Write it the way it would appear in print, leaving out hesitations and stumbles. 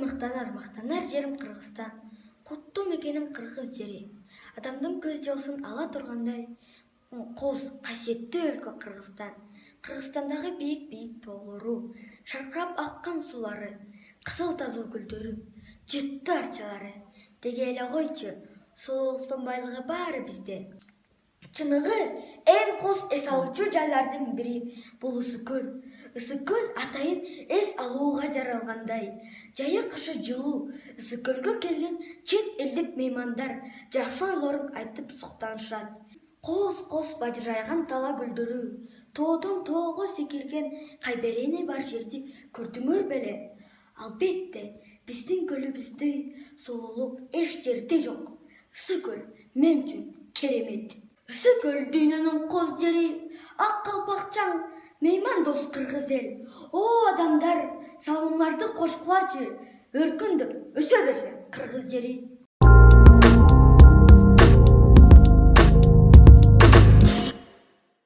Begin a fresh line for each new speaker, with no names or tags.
мақтанар жерім Қырғызстан. Құтты мекенім Қырғыз жері. Адамдың көз жасын ала тұрғандай, қос қасиетті өлкө Қырғызстан. Қырғызстандағы биік таулары, шарқырап аққан сулары, қызыл тазыл гүлдері, жетті арчалары. Деге эле койчу, сұлулуктун байлыгы баары бизде. Чыныгы эң кос эс алуучу жайлардын бири бул Ысык көл. Ысык көл атайын эс алууга жаралгандай. Жайы кышы жылуу. Ысык көлгө келген чет элдик меймандар жакшы ойлорун айтып суктанышат. Кос бажырайган тала гүлдөрү, тоодон тоого секирген кайберене бар жерди көрдүңөр беле? Албетте, биздин көлүбүздөй сулуулук эч жерде жок. Ысык көл мен үчүн керемет. Ысык көл дүйнөнүн коз жери, ак калпакчаң, мейман дос кыргыз эл. О адамдар, салымыңарды кошкулачы, өркүндөп өсө берсин кыргыз жери.